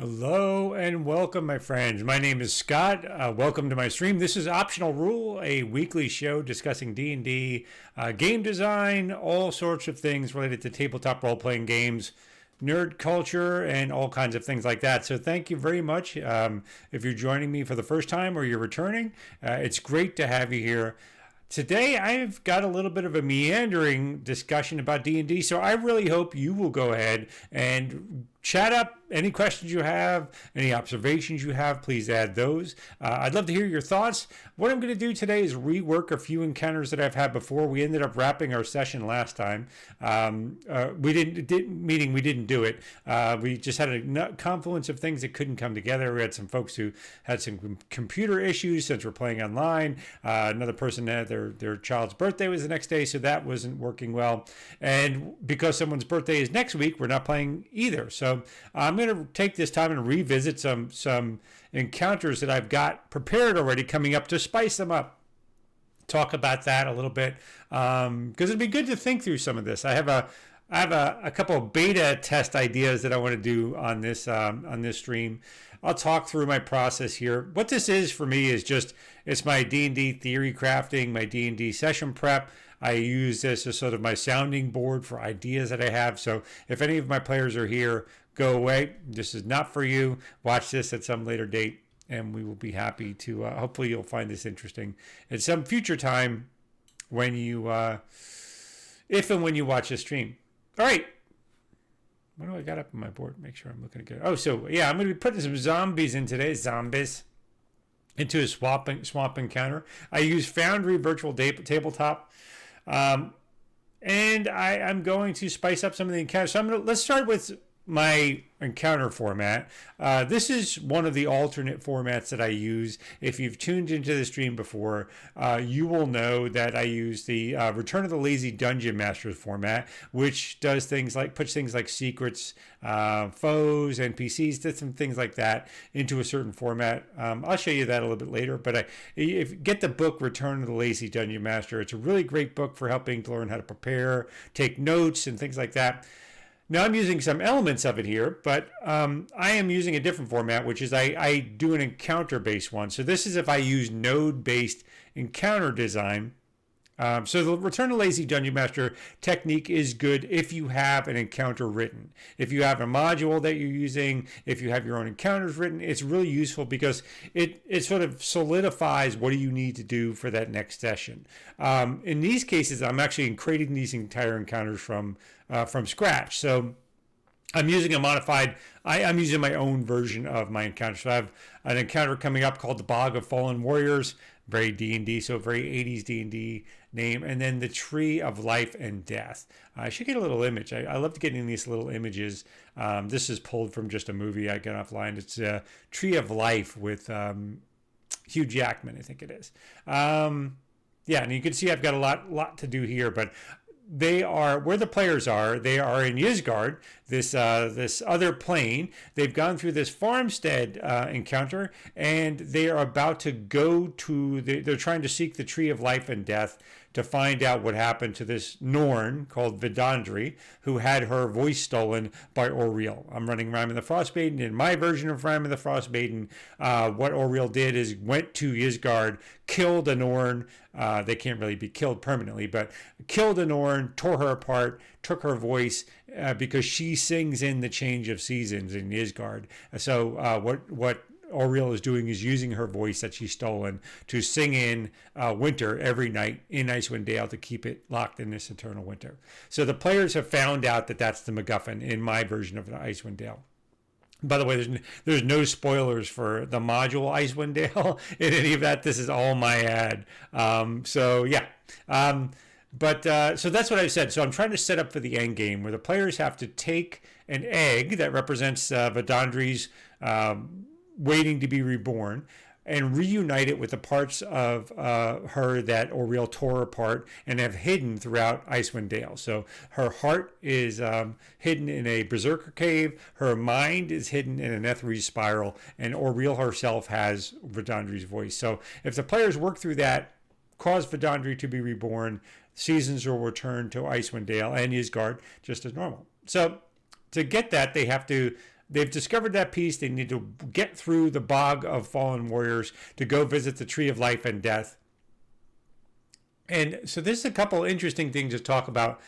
Hello and welcome, my friends. My name is Scott. Welcome to my stream. This is Optional Rule, a weekly show discussing D&D, game design, all sorts of things related to tabletop role-playing games, nerd culture, and all kinds of things like that. So thank you very much. If you're joining me for the first time or you're returning, it's great to have you here. Today, I've got a little bit of a meandering discussion about D&D, so I really hope you will go ahead and chat up any questions you have, any observations you have, please add those. I'd love to hear your thoughts. What I'm going to do today is rework a few encounters that I've had before. We ended up wrapping our session last time. We didn't do it. We just had a confluence of things that couldn't come together. We had some folks who had some computer issues since we're playing online. Another person had their child's birthday was the next day, so that wasn't working well. And because someone's birthday is next week, we're not playing either. So I'm going to take this time and revisit some encounters that I've got prepared already coming up to spice them up. Talk about that a little bit because it'd be good to think through some of this. I have a couple of beta test ideas that I want to do on this stream. I'll talk through my process here. What this is for me is just it's my D&D theory crafting, my D&D session prep. I use this as sort of my sounding board for ideas that I have. So if any of my players are here, go away. This is not for you. Watch this at some later date, and we will be happy to. Hopefully, you'll find this interesting at some future time when you, if and when you watch this stream. All right. What do I got up on my board? Make sure I'm looking good. Oh, so yeah, I'm going to be putting some zombies in today. Zombies into a swamp encounter. I use Foundry Virtual Tabletop. And I'm going to spice up some of the encounters. So let's start with my encounter format. This is one of the alternate formats that I use. If you've tuned into the stream before, you will know that I use the Return of the Lazy Dungeon Master format, which does things like puts things like secrets, foes, NPCs, different things like that into a certain format. I'll show you that a little bit later. But get the book Return of the Lazy Dungeon Master. It's a really great book for helping to learn how to prepare, take notes, and things like that. Now I'm using some elements of it here, but I am using a different format, which is I do an encounter-based one. So this is if I use node-based encounter design. So the Return to Lazy Dungeon Master technique is good if you have an encounter written. If you have a module that you're using, if you have your own encounters written, it's really useful because it sort of solidifies what do you need to do for that next session. In these cases, I'm actually creating these entire encounters from scratch. So I'm using a modified, I'm using my own version of my encounter. So I have an encounter coming up called the Bog of Fallen Warriors, very D&D, so very 80s D&D name. And then the Tree of Life and Death. I should get a little image. I love getting these little images. This is pulled from just a movie I got offline. It's Tree of Life with Hugh Jackman, I think it is. Yeah, and you can see I've got a lot to do here, but they are where the players are. They are in Ysgard, this other plane. They've gone through this farmstead encounter, and they are about to go to. They're trying to seek the Tree of Life and Death to find out what happened to this Norn called Vidandri, who had her voice stolen by Auriel. I'm running Rime of the Frostmaiden. In my version of Rime of the Frostmaiden, what Auriel did is went to Ysgard, killed a Norn. They can't really be killed permanently, but killed a Norn, tore her apart, took her voice because she sings in the change of seasons in Ysgard. So what Auriel is doing is using her voice that she's stolen to sing in winter every night in Icewind Dale to keep it locked in this eternal winter. So the players have found out that that's the MacGuffin in my version of Icewind Dale. By the way, there's no spoilers for the module Icewind Dale in any of that. This is all my ad. So yeah. So that's what I said. So I'm trying to set up for the end game where the players have to take an egg that represents Vidandri's waiting to be reborn and reunite it with the parts of her that Auriel tore apart and have hidden throughout Icewind Dale. So her heart is hidden in a berserker cave, her mind is hidden in an Ethereal spiral, and Auriel herself has Vidandri's voice. So if the players work through that, cause Vidandri to be reborn, seasons will return to Icewind Dale and Ysgard just as normal. So to get that, they have to they've discovered that piece. They need to get through the bog of fallen warriors to go visit the tree of life and death. And so there's a couple interesting things to talk about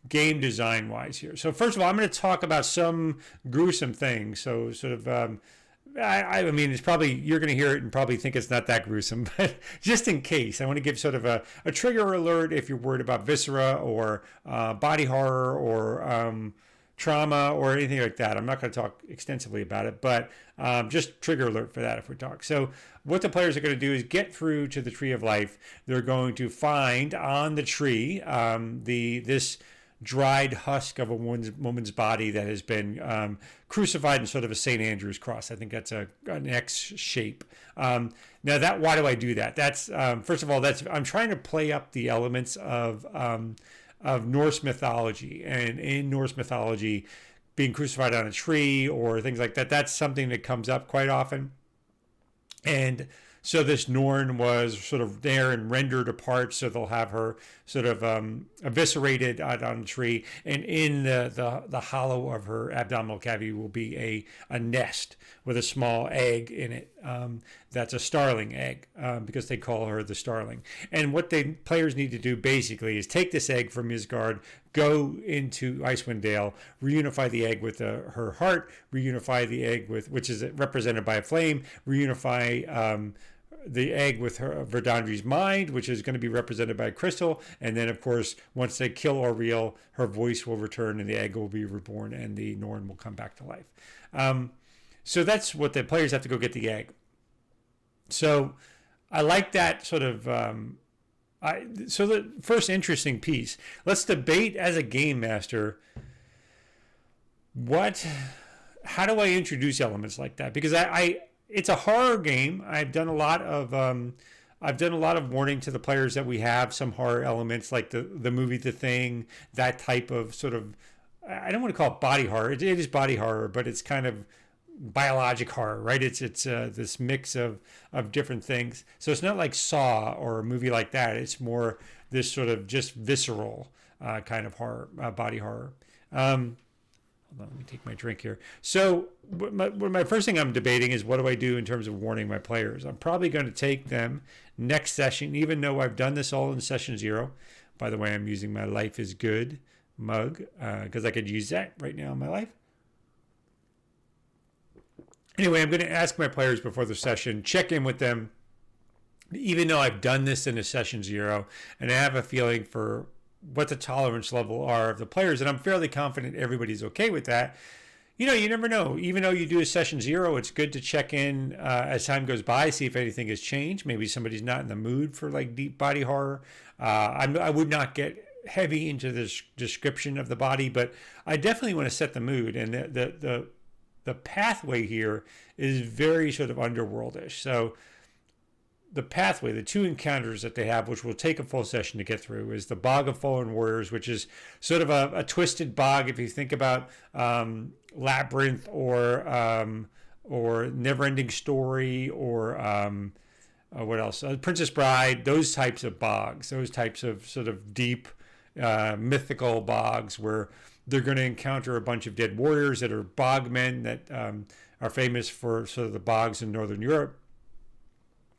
game design wise here. So first of all, I'm going to talk about some gruesome things. So sort of, I mean, it's probably, you're going to hear it and probably think it's not that gruesome, but just in case, I want to give sort of a trigger alert if you're worried about viscera or body horror or trauma or anything like that. I'm not going to talk extensively about it, but just trigger alert for that if we talk. So what the players are going to do is get through to the Tree of Life. They're going to find on the tree this dried husk of a woman's body that has been crucified in sort of a St. Andrew's cross. I think that's an X shape. Now why do I do that? That's first of all, I'm trying to play up the elements of Norse mythology, and in Norse mythology, being crucified on a tree or things like that, that's something that comes up quite often. And so this Norn was sort of there and rendered apart, so they'll have her sort of eviscerated out on a tree, and in the hollow of her abdominal cavity will be a nest with a small egg in it. That's a starling egg, because they call her the starling. And what the players need to do basically is take this egg from Midgard, go into Icewind Dale, reunify the egg with her heart, reunify the egg with, which is represented by a flame, reunify the egg with her Verdandri's mind, which is going to be represented by a crystal, and then of course once they kill Auriel, her voice will return and the egg will be reborn and the Norn will come back to life. So that's what the players have to go get the egg. So I like that sort of so the first interesting piece, let's debate as a game master, how do I introduce elements like that? Because it's a horror game. I've done a lot of warning to the players that we have some horror elements, like the movie The Thing, that type of sort of, I don't want to call it body horror. It is body horror, but it's kind of biologic horror, right? It's this mix of different things. So it's not like Saw or a movie like that. It's more this sort of just visceral kind of horror, body horror. Hold on, let me take my drink here. So my first thing I'm debating is, what do I do in terms of warning my players? I'm probably going to take them next session, even though I've done this all in session 0. By the way, I'm using my Life is Good mug because I could use that right now in my life. Anyway, I'm going to ask my players before the session, check in with them, even though I've done this in a session 0, and I have a feeling for what the tolerance level are of the players, and I'm fairly confident everybody's okay with that. You know, you never know. Even though you do a session 0, it's good to check in as time goes by, see if anything has changed. Maybe somebody's not in the mood for like deep body horror. I would not get heavy into this description of the body, but I definitely want to set the mood, and the pathway here is very sort of underworldish. So the pathway, the 2 encounters that they have, which will take a full session to get through, is the Bog of Fallen Warriors, which is sort of a twisted bog. If you think about Labyrinth or Neverending Story or what else? Princess Bride, those types of bogs, those types of sort of deep mythical bogs where they're going to encounter a bunch of dead warriors that are bogmen that are famous for sort of the bogs in Northern Europe.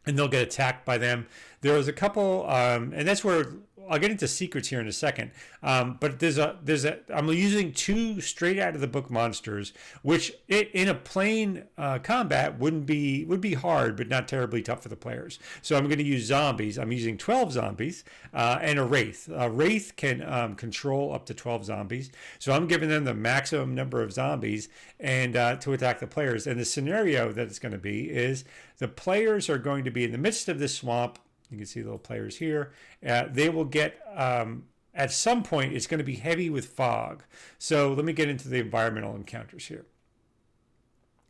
And they'll get attacked by them. There was a couple, and that's where I'll get into secrets here in a second. But I'm using 2 straight out of the book monsters, which in a plain combat would be hard, but not terribly tough for the players. So I'm going to use zombies. I'm using 12 zombies and a wraith. A wraith can control up to 12 zombies. So I'm giving them the maximum number of zombies and to attack the players. And the scenario that it's going to be is the players are going to be in the midst of this swamp. You can see the little players here. They will get, at some point, it's going to be heavy with fog. So let me get into the environmental encounters here.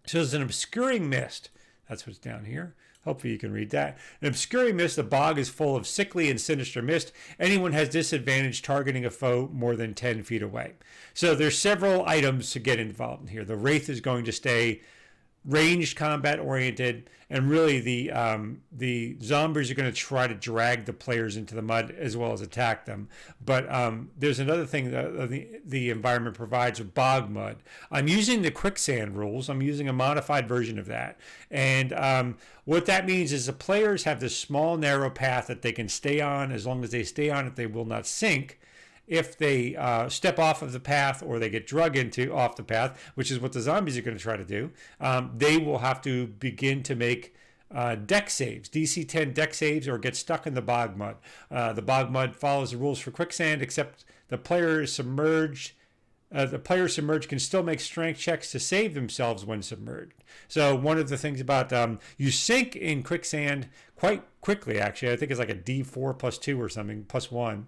So there's an obscuring mist. That's what's down here. Hopefully you can read that. An obscuring mist, the bog is full of sickly and sinister mist. Anyone has disadvantage targeting a foe more than 10 feet away. So there's several items to get involved in here. The wraith is going to stay ranged combat oriented, and really the zombies are going to try to drag the players into the mud as well as attack them. But there's another thing that the environment provides with bog mud. I'm using the quicksand rules. I'm using a modified version of that, and what that means is the players have this small narrow path that they can stay on. As long as they stay on it, they will not sink. If they step off of the path or they get drug into off the path, which is what the zombies are going to try to do, they will have to begin to make deck saves, DC 10 deck saves, or get stuck in the bog mud. The bog mud follows the rules for quicksand, except the player is submerged. The player submerged can still make strength checks to save themselves when submerged. So one of the things about you sink in quicksand quite quickly, actually. I think it's like a D4 plus 2 or something, plus 1.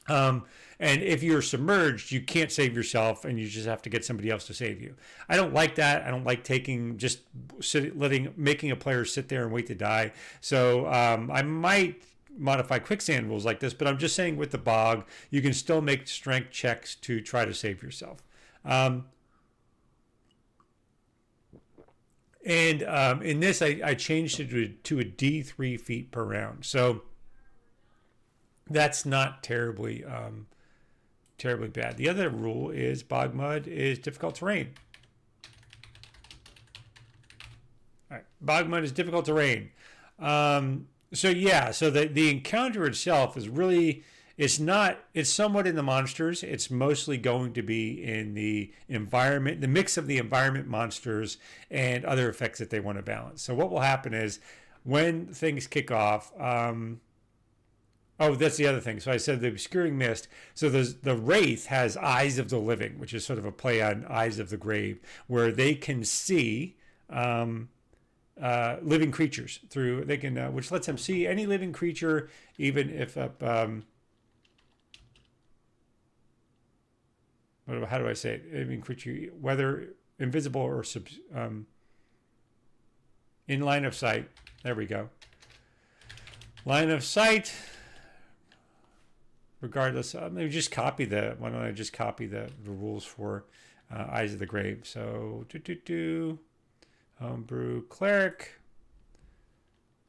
And if you're submerged, you can't save yourself, and you just have to get somebody else to save you. I don't like that. I don't like making a player sit there and wait to die. So I might modify quicksand rules like this, but I'm just saying with the bog, you can still make strength checks to try to save yourself. And in this, I changed it to a D3 feet per round. So that's not terribly bad. The other rule is bog mud is difficult terrain. All right, bog mud is difficult terrain. So the encounter itself is really, it's somewhat in the monsters. It's mostly going to be in the environment, the mix of the environment, monsters, and other effects that they want to balance. So what will happen is when things kick off, oh, that's the other thing. So I said the obscuring mist. So the Wraith has Eyes of the Living, which is sort of a play on Eyes of the Grave, where they can see living creatures through. They can, which lets them see any living creature, even if how do I say it? Living creature, whether invisible or in line of sight. There we go. Line of sight. Regardless, maybe just copy why don't I just copy the rules for Eyes of the Grave? So, homebrew cleric.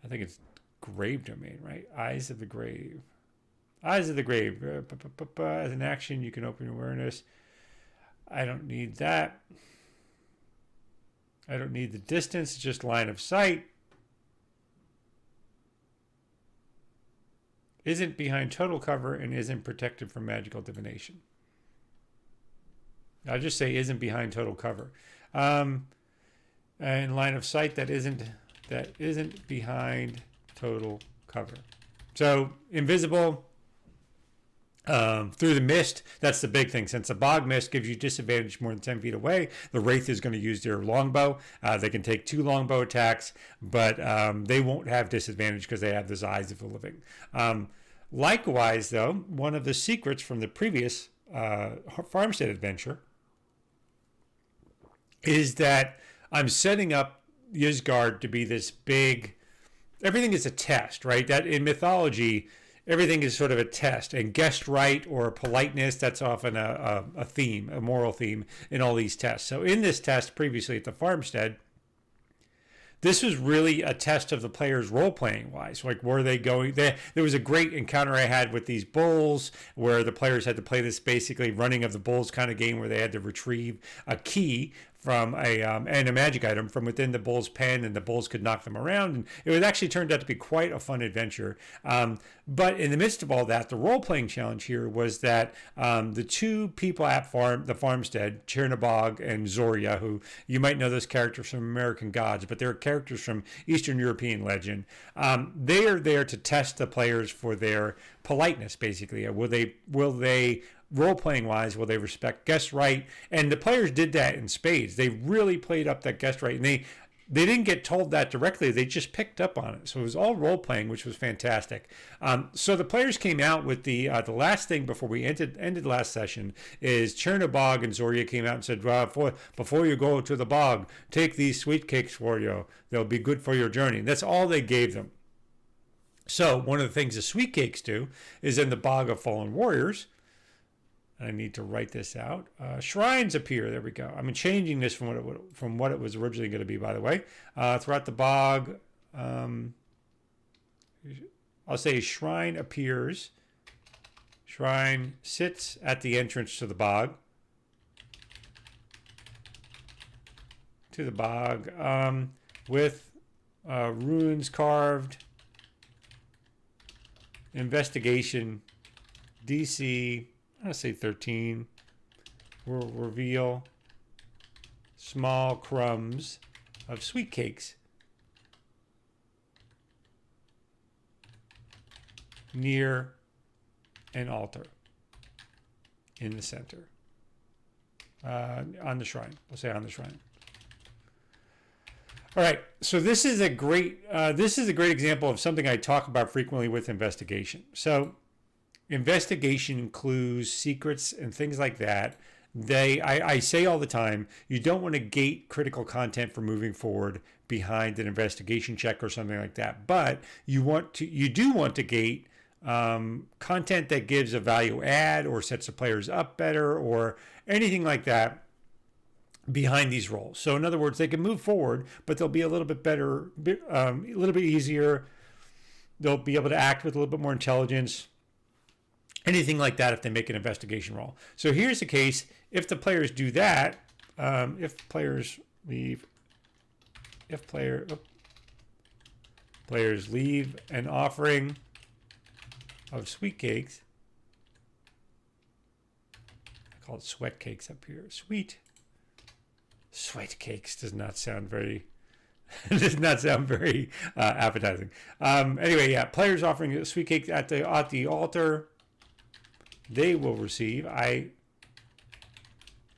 I think it's grave domain, right? Eyes of the Grave. Eyes of the Grave. As an action, you can open awareness. I don't need that. I don't need the distance, just line of sight. Isn't behind total cover and isn't protected from magical divination. I'll just say isn't behind total cover. And line of sight that isn't behind total cover. So invisible through the mist. That's the big thing. Since the bog mist gives you disadvantage more than 10 feet away, the Wraith is going to use their longbow. They can take 2 longbow attacks, but they won't have disadvantage because they have those Eyes of the Living. Likewise, though, one of the secrets from the previous Farmstead adventure is that I'm setting up Ysgard to be this big. Everything is a test, right? That in mythology, everything is sort of a test. And guest right or politeness, that's often a theme, a moral theme in all these tests. So in this test previously at the Farmstead, this was really a test of the players role-playing wise. Like, were they going there? There was a great encounter I had with these bulls where the players had to play this basically running of the bulls kind of game where they had to retrieve a key from and a magic item from within the bull's pen, and the bulls could knock them around. And it was actually turned out to be quite a fun adventure. But in the midst of all that, the role-playing challenge here was that the 2 people at the Farmstead, Chernobog and Zoria, who you might know those characters from American Gods, but they're characters from Eastern European legend. They are there to test the players for their politeness, basically. Will they role-playing wise, will they respect guest right? And the players did that in spades. They really played up that guest right, and they didn't get told that directly. They just picked up on it. So it was all role-playing, which was fantastic. So the players came out with the last thing before we ended last session is Chernobog and Zoria came out and said, before you go to the bog, take these sweet cakes for you. They'll be good for your journey. That's all they gave them. So one of the things the sweet cakes do is in the Bog of Fallen Warriors, I need to write this out. Shrines appear. There we go. I'm changing this from what it was originally going to be, by the way. Throughout the bog, I'll say shrine appears. Shrine sits at the entrance to the bog. With runes carved. Investigation. DC. I'm going to say 13. Will reveal small crumbs of sweet cakes near an altar in the center. On the shrine. We'll say on the shrine. All right, so this is a great example of something I talk about frequently with investigation. So investigation clues, secrets, and things like that. I say all the time, you don't want to gate critical content for moving forward behind an investigation check or something like that. But you do want to gate content that gives a value add or sets the players up better or anything like that behind these roles. So in other words, they can move forward, but they'll be a little bit better, a little bit easier. They'll be able to act with a little bit more intelligence. Anything like that if they make an investigation roll. So here's the case. If the players do that, if players leave an offering of sweet cakes, I call it sweat cakes up here. Sweat cakes does not sound very appetizing. Anyway, yeah, players offering a sweet cake at the altar. They will receive the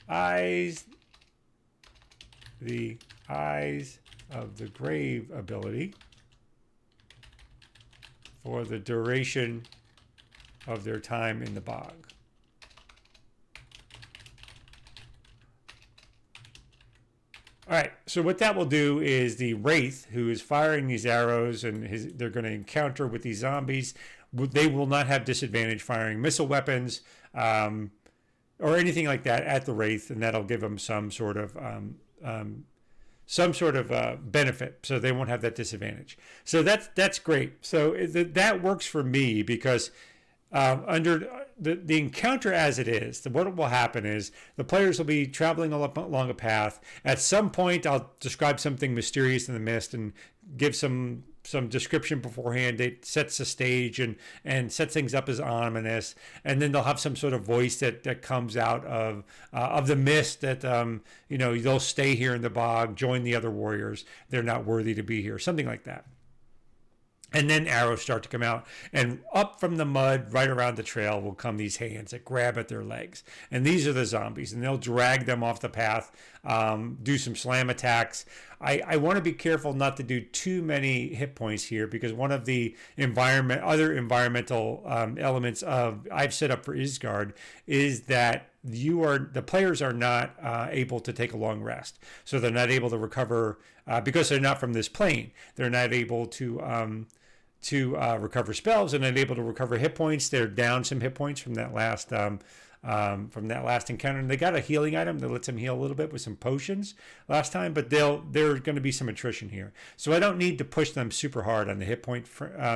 eyes of the grave ability for the duration of their time in the bog. All right, so what that will do is the Wraith, who is firing these arrows and they're going to encounter with these zombies, they will not have disadvantage firing missile weapons or anything like that at the Wraith, and that'll give them some sort of benefit, so they won't have that disadvantage. So that's great. So that works for me because under the encounter as it is, what will happen is the players will be traveling along a path. At some point, I'll describe something mysterious in the mist and give some description beforehand. It sets the stage and sets things up as ominous, and then they'll have some sort of voice that comes out of the mist that they'll stay here in the bog, join the other warriors. They're not worthy to be here, something like that. And then arrows start to come out, and up from the mud right around the trail will come these hands that grab at their legs. And these are the zombies, and they'll drag them off the path, do some slam attacks. I want to be careful not to do too many hit points here, because one of the other environmental elements I've set up for Isgard is that the players are not able to take a long rest. So they're not able to recover because they're not from this plane. They're not able to recover spells and unable to recover hit points. They're down some hit points from that last encounter. And they got a healing item that lets them heal a little bit with some potions last time, but there's going to be some attrition here. So I don't need to push them super hard on the hit point.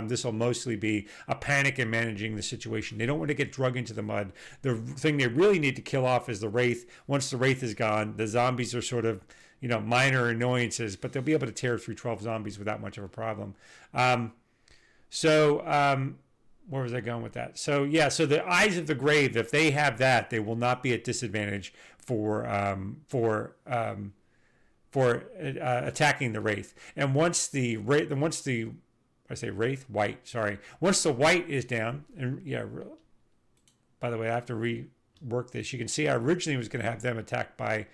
This will mostly be a panic in managing the situation. They don't want to get drug into the mud. The thing they really need to kill off is the Wraith. Once the Wraith is gone, the zombies are sort of minor annoyances, but they'll be able to tear through 12 zombies without much of a problem. Where was I going with that? So yeah, so the eyes of the grave, if they have that, they will not be at disadvantage for attacking the Wraith. And once the Wraith, once the white is down, and yeah, by the way, I have to rework this. You can see I originally was going to have them attacked by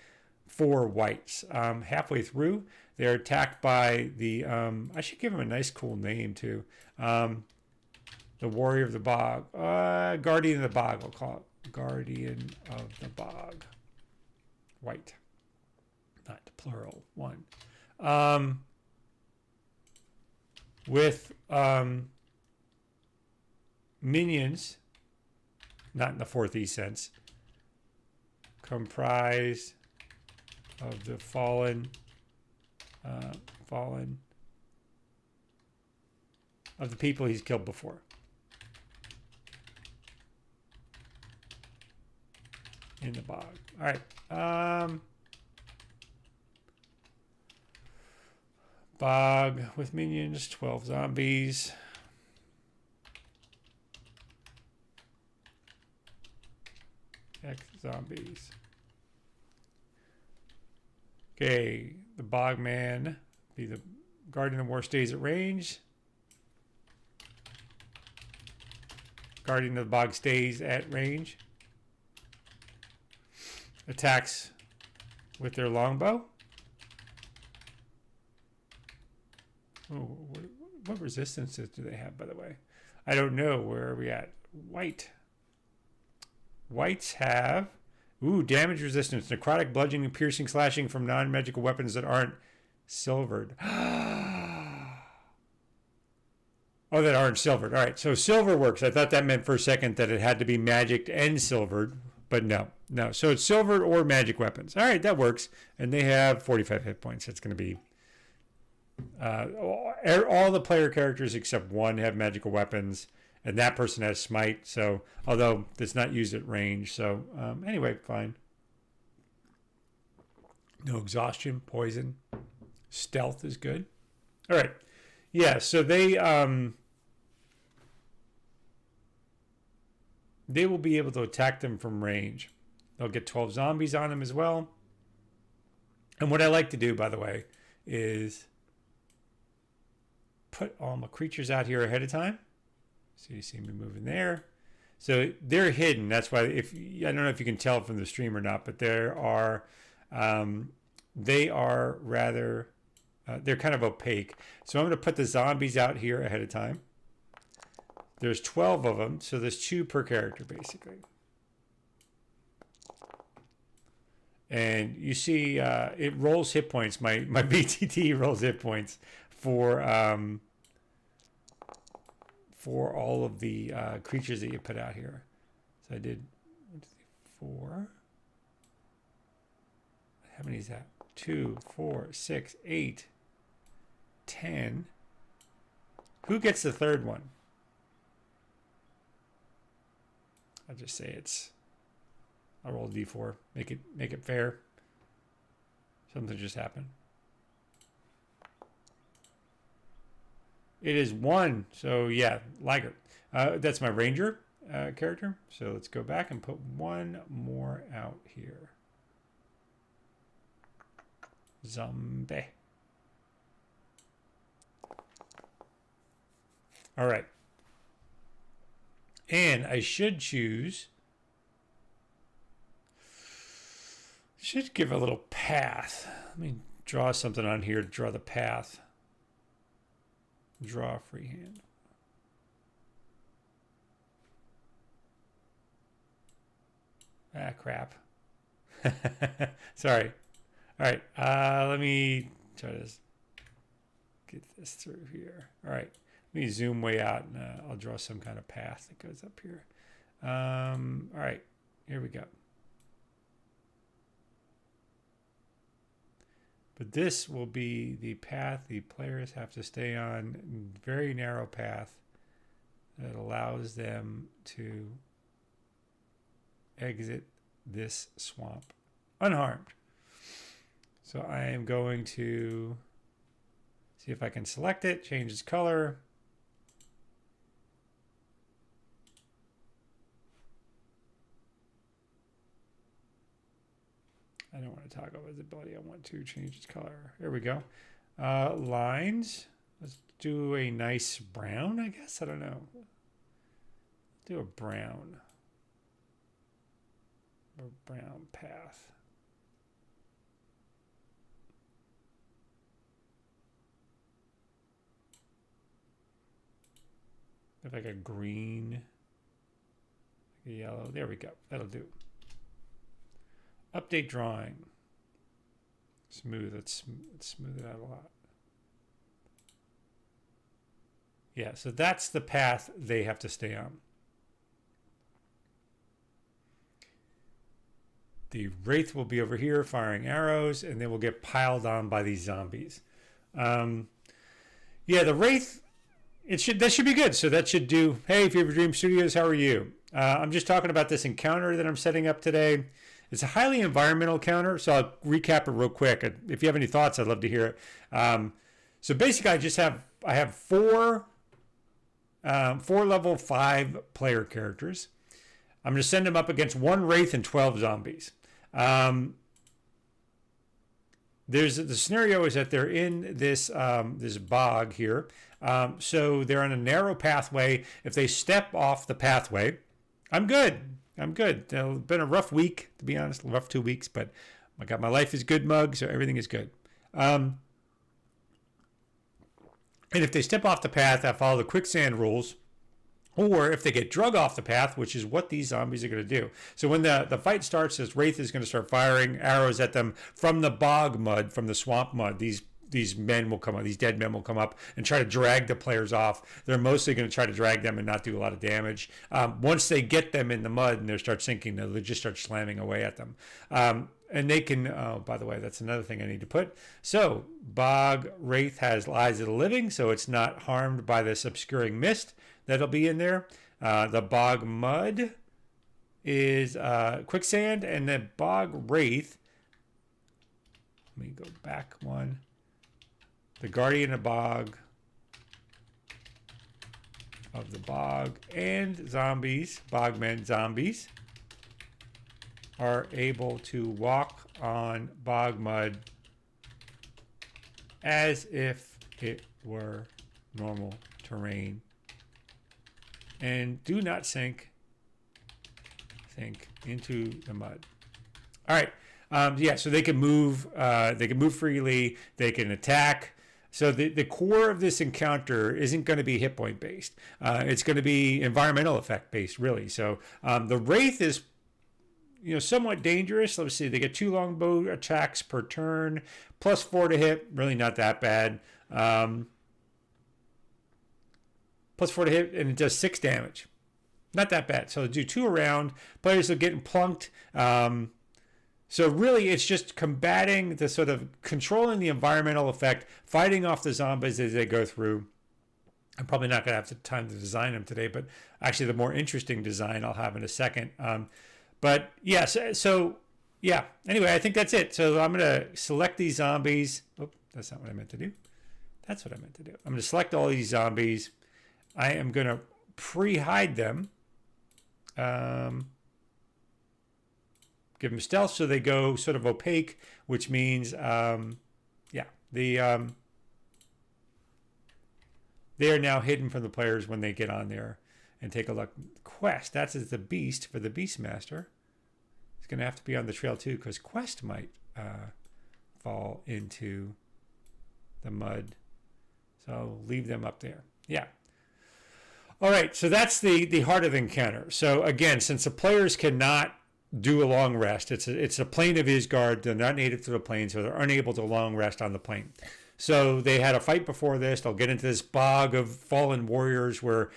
4 whites. Halfway through, they're attacked by the I should give them a nice cool name too. The Warrior of the Bog. Guardian of the Bog, we'll call it. Guardian of the Bog. White. Not the plural. One. With minions, not in the 4th E sense, comprised of the fallen of the people he's killed before. In the bog. All right. Bog with minions, 12 zombies. X zombies. Okay, the Bogman be the Guardian of the War stays at range. Guardian of the Bog stays at range. Attacks with their longbow. Oh, what resistances do they have, by the way? I don't know. Where are we at? White. Whites have, damage resistance, necrotic, bludgeoning, piercing, slashing from non-magical weapons that aren't silvered. Oh, that aren't silvered. All right, so silver works. I thought that meant for a second that it had to be magicked and silvered, but no. So it's silvered or magic weapons. All right, that works. And they have 45 hit points. That's going to be all the player characters except one have magical weapons, and that person has smite. So, although it's not used at range. So, anyway, fine. No exhaustion, poison, stealth is good. All right, yeah. So they will be able to attack them from range. They'll get 12 zombies on them as well. And what I like to do, by the way, is put all my creatures out here ahead of time. So you see me moving there. So they're hidden. That's why I don't know if you can tell from the stream or not, but they are rather, they're kind of opaque. So I'm going to put the zombies out here ahead of time. There's 12 of them, so there's 2 per character, basically. And you see, it rolls hit points. My BTT rolls hit points for all of the creatures that you put out here. So I did 1, 2, 3, 4. How many is that? 2, 4, 6, 8, 10. Who gets the third one? I'll just say I'll roll a d4. Make it fair. Something just happened. It is 1. So yeah, Liger. That's my ranger character. So let's go back and put 1 more out here. Zombie. All right. And I should choose. Should give a little path. Let me draw something on here to draw the path. Draw freehand. Ah, crap. Sorry. All right. Let me try to get this through here. All right. Let me zoom way out and I'll draw some kind of path that goes up here. All right. Here we go. But this will be the path the players have to stay on, very narrow path that allows them to exit this swamp unharmed. So I am going to see if I can select it, change its color. I don't want to toggle visibility. I want to change its color. There we go. Lines. Let's do a nice brown, I guess. I don't know. Do a brown. A brown path. Like a green, like a yellow. There we go. That'll do. Update drawing. Smooth. Let's smooth it out a lot. Yeah, so that's the path they have to stay on. The Wraith will be over here firing arrows, and they will get piled on by these zombies. Yeah, the Wraith, that should be good. So that should do. Hey, Fever Dream Studios, how are you? I'm just talking about this encounter that I'm setting up today. It's a highly environmental counter, so I'll recap it real quick. If you have any thoughts, I'd love to hear it. So basically, I have four level 5 player characters. I'm going to send them up against 1 Wraith and 12 zombies. The scenario is that they're in this bog here. So they're on a narrow pathway. If they step off the pathway, I'm good. It's been a rough week, to be honest, rough 2 weeks, but I got my life is good mug, so everything is good. And if they step off the path, I follow the quicksand rules. Or if they get drug off the path, which is what these zombies are going to do. So when the fight starts, this Wraith is going to start firing arrows at them from the bog mud, from the swamp mud. These men will come up, these dead men will come up and try to drag the players off. They're mostly going to try to drag them and not do a lot of damage. Once they get them in the mud and they start sinking, they'll just start slamming away at them. And they can, oh, by the way, that's another thing I need to put. So Bog Wraith has Eyes of the Living, so it's not harmed by this obscuring mist that'll be in there. The Bog Mud is quicksand, and the Bog Wraith, let me go back one. The Guardian of Bog, of the Bog, and zombies, Bogmen zombies, are able to walk on bog mud as if it were normal terrain and do not sink into the mud. All right. Yeah, so they can move freely, they can attack. So the core of this encounter isn't going to be hit point based. It's going to be environmental effect based, really. So the Wraith is somewhat dangerous. Let's see, they get 2 longbow attacks per turn, +4 to hit, really not that bad. +4 to hit, and it does 6 damage. Not that bad. So do 2 around. Players are getting plunked. So really, it's just combating the sort of controlling the environmental effect, fighting off the zombies as they go through. I'm probably not going to have the time to design them today, but actually the more interesting design I'll have in a second. But yeah, so yeah, anyway, I think that's it. So I'm going to select these zombies. Oh, that's not what I meant to do. That's what I meant to do. I'm going to select all these zombies. I am going to pre-hide them. Give them stealth so they go sort of opaque, which means, yeah, they are now hidden from the players when they get on there and take a look. Quest, that's the beast for the Beastmaster. It's going to have to be on the trail too, because Quest might fall into the mud. So I'll leave them up there. Yeah. All right, so that's the heart of the encounter. So again, since the players cannot do a long rest, it's a plane of Isgard. They're not native to the plane, so they're unable to long rest on the plane. So they had a fight before this. They'll get into this bog of fallen warriors where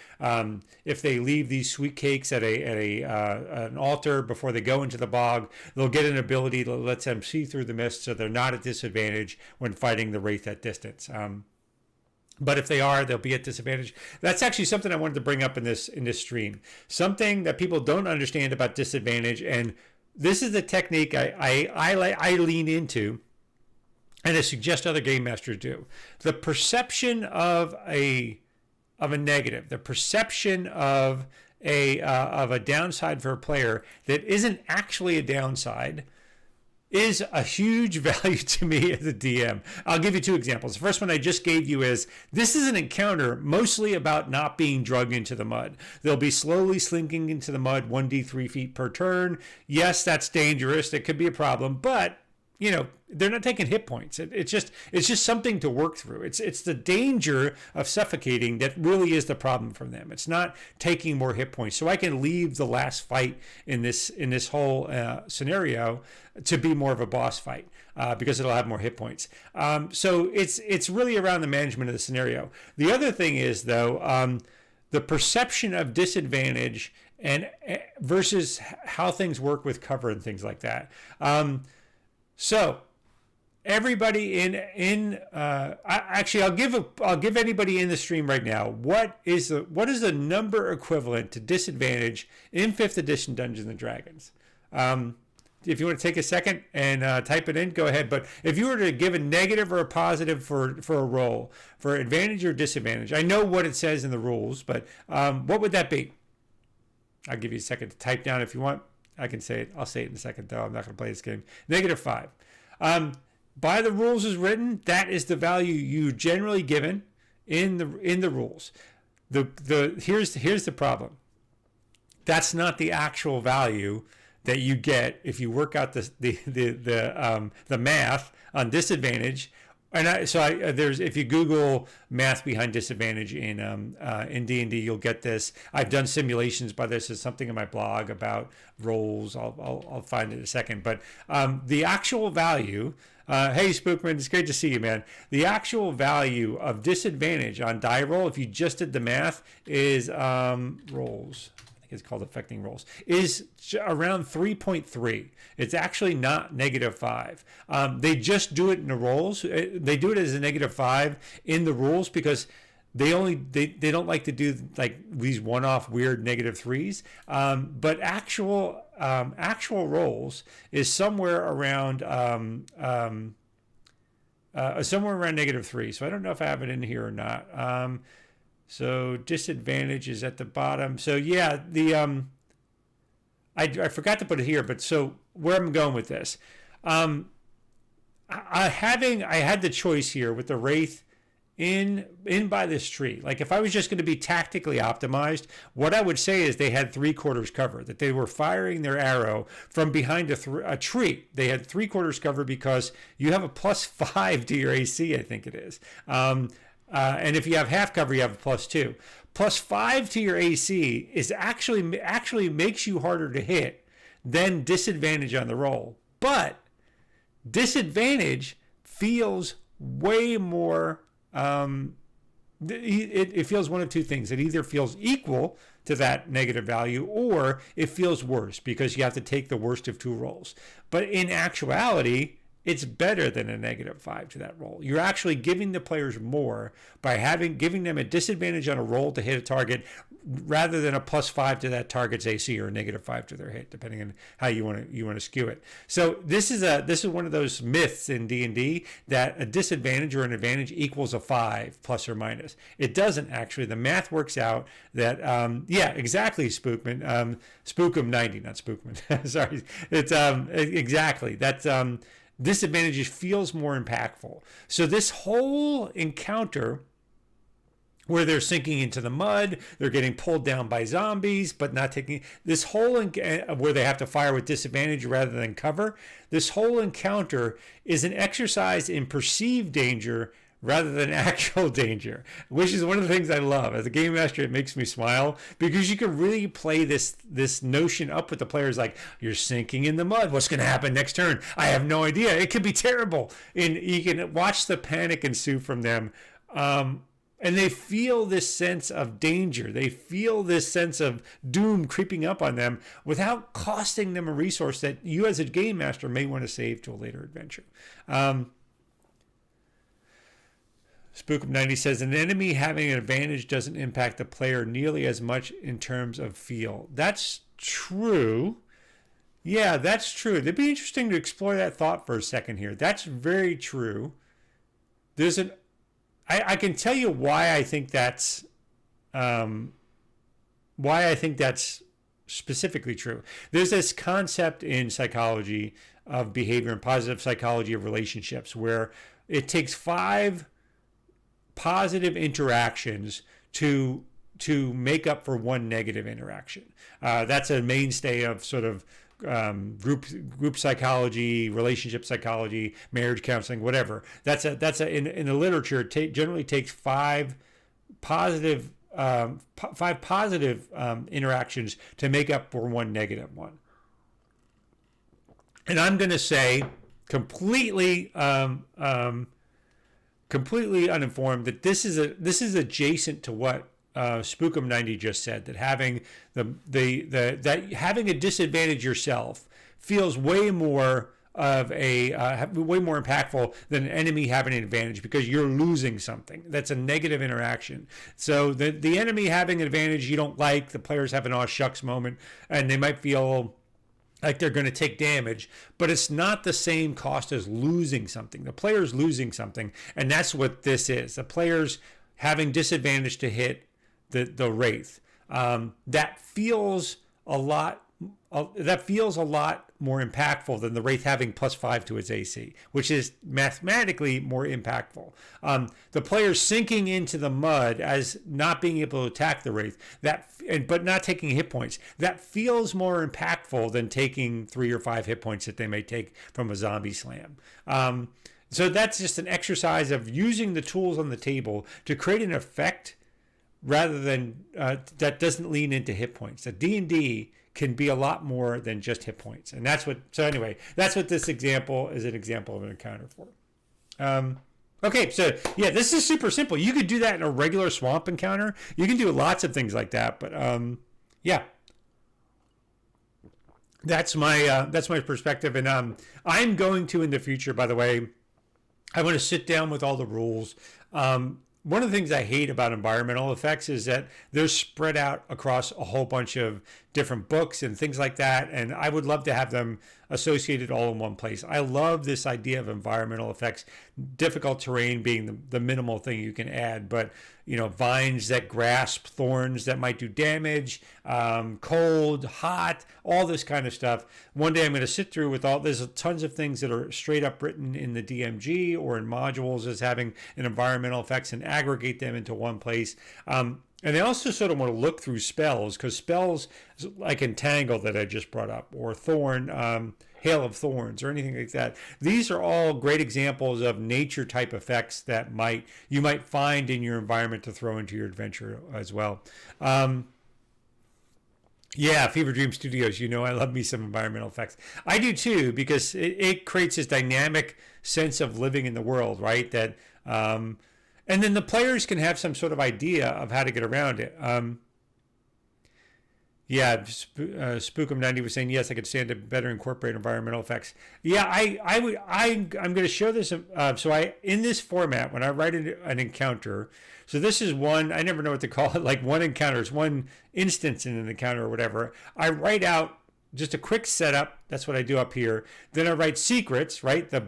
if they leave these sweet cakes at an altar before they go into the bog, they'll get an ability that lets them see through the mist, so they're not at disadvantage when fighting the Wraith at distance. But if they are, they'll be at disadvantage. That's actually something I wanted to bring up in this stream. Something that people don't understand about disadvantage, and this is the technique I lean into, and I suggest other game masters do. The perception of a negative, the perception of a downside for a player that isn't actually a downside, is a huge value to me as a DM. I'll give you 2 examples. The first one I just gave you is, this is an encounter mostly about not being drugged into the mud. They'll be slowly slinking into the mud 1d 3 feet per turn. Yes, that's dangerous. It could be a problem, but they're not taking hit points. It's just something to work through. It's the danger of suffocating that really is the problem for them. It's not taking more hit points. So I can leave the last fight in this whole scenario to be more of a boss fight because it'll have more hit points. So it's really around the management of the scenario. The other thing is, though, the perception of disadvantage and versus how things work with cover and things like that. So everybody actually I'll give anybody in the stream right now what is the number equivalent to disadvantage in 5th edition Dungeons and Dragons. If you want to take a second and type it in, go ahead. But if you were to give a negative or a positive for a roll, for advantage or disadvantage, I know what it says in the rules, but what would that be? I'll give you a second to type down if you want. I can say it. I'll say it in a second, though. I'm not going to play this game. -5. By the rules as written, that is the value you generally given in the rules. Here's the problem. That's not the actual value that you get if you work out the math on disadvantage. And there's, if you Google math behind disadvantage in D&D, you'll get this. I've done simulations by this. There's something in my blog about rolls. I'll find it in a second. But the actual value, hey Spookman, it's great to see you, man. The actual value of disadvantage on die roll, if you just did the math, is rolls. It's called affecting rolls, is around 3.3. It's actually not -5. They just do it in the rolls. They do it as a -5 in the rules because they don't like to do like these one-off weird -3s. But actual rolls is somewhere around -3. So I don't know if I have it in here or not. So disadvantage is at the bottom. So yeah, I forgot to put it here, but so where I'm going with this, I had the choice here with the Wraith in by this tree. Like if I was just going to be tactically optimized, what I would say is they had 3/4 cover, that they were firing their arrow from behind a tree. They had 3/4 cover because you have a +5 to your AC, I think it is. And if you have half cover, you have a +2. +5 to your AC is actually makes you harder to hit than disadvantage on the roll. But disadvantage feels way more. It feels one of two things. It either feels equal to that negative value, or it feels worse because you have to take the worst of two rolls. But in actuality, it's better than a -5 to that roll. You're actually giving the players more by giving them a disadvantage on a roll to hit a target rather than a +5 to that target's AC or a -5 to their hit, depending on how you want to skew it. So this is one of those myths in D&D that a disadvantage or an advantage equals a 5 plus or minus. It doesn't actually. The math works out that yeah, exactly, Spookman. Spookum 90, not Spookman. Sorry. It's exactly. That's disadvantage feels more impactful. So this whole encounter where they're sinking into the mud, they're getting pulled down by zombies, but not taking this whole where they have to fire with disadvantage rather than cover. This whole encounter is an exercise in perceived danger rather than actual danger, which is one of the things I love. As a game master, it makes me smile because you can really play this notion up with the players, like, you're sinking in the mud. What's going to happen next turn? I have no idea. It could be terrible. And you can watch the panic ensue from them. And they feel this sense of danger. They feel this sense of doom creeping up on them without costing them a resource that you as a game master may want to save to a later adventure. Spookum90 says, an enemy having an advantage doesn't impact the player nearly as much in terms of feel. That's true. Yeah, that's true. It'd be interesting to explore that thought for a second here. That's very true. I can tell you why I think that's specifically true. There's this concept in psychology of behavior and positive psychology of relationships where it takes 5 positive interactions to make up for 1 negative interaction. That's a mainstay of sort of group psychology, relationship psychology, marriage counseling, whatever. In the literature, it generally takes 5 positive interactions to make up for 1 negative one. And I'm going to say completely uninformed that this is adjacent to what Spookum90 just said, that having that having a disadvantage yourself feels way more of a way more impactful than an enemy having an advantage, because you're losing something. That's a negative interaction. So the enemy having an advantage you don't like, the players have an aw shucks moment, and they might feel like they're going to take damage, but it's not the same cost as losing something. The player's losing something, and that's what this is. The player's having disadvantage to hit the Wraith. That feels a lot more impactful than the Wraith having +5 to its AC, which is mathematically more impactful. The player sinking into the mud as not being able to attack the Wraith, but not taking hit points, that feels more impactful than taking 3 or 5 hit points that they may take from a zombie slam. So that's just an exercise of using the tools on the table to create an effect rather than that doesn't lean into hit points. A D&D can be a lot more than just hit points. And that's what this example is an example of an encounter for. Okay, so yeah, this is super simple. You could do that in a regular swamp encounter. You can do lots of things like that, but yeah. That's my perspective. And I'm going to, in the future, by the way, I want to sit down with all the rules. One of the things I hate about environmental effects is that they're spread out across a whole bunch of different books and things like that. And I would love to have them associated all in one place. I love this idea of environmental effects, difficult terrain being the minimal thing you can add, but vines that grasp thorns that might do damage, cold, hot, all this kind of stuff. One day I'm going to sit through with there's tons of things that are straight up written in the DMG or in modules as having an environmental effects and aggregate them into one place. And I also sort of want to look through spells, because spells like Entangle that I just brought up, or Thorn, Hail of Thorns, or anything like that. These are all great examples of nature type effects that you might find in your environment to throw into your adventure as well. Yeah, Fever Dream Studios, I love me some environmental effects. I do too, because it creates this dynamic sense of living in the world, right? That and then the players can have some sort of idea of how to get around it. Yeah, Spookum90 was saying, yes, I could stand to better incorporate environmental effects. Yeah, I'm going to show this. In this format, when I write an encounter, so this is one, I never know what to call it, like one encounter, it's one instance in an encounter or whatever. I write out just a quick setup. That's what I do up here. Then I write secrets, right? The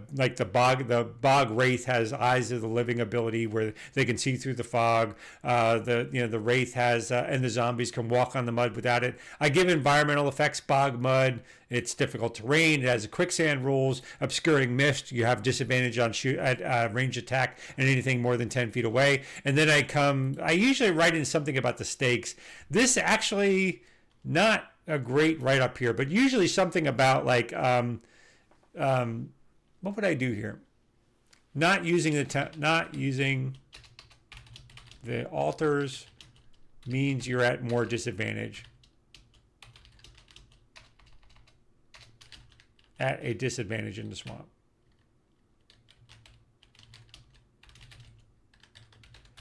bog wraith has eyes of the living ability where they can see through the fog. The wraith has and the zombies can walk on the mud without it. I give environmental effects, bog mud. It's difficult terrain. It has quicksand rules, obscuring mist. You have disadvantage on shoot at range attack and anything more than 10 feet away. And then I usually write in something about the stakes. This actually not a great write up here, but usually something about like, what would I do here? Not using the altars means you're at more disadvantage. At a disadvantage in the swamp.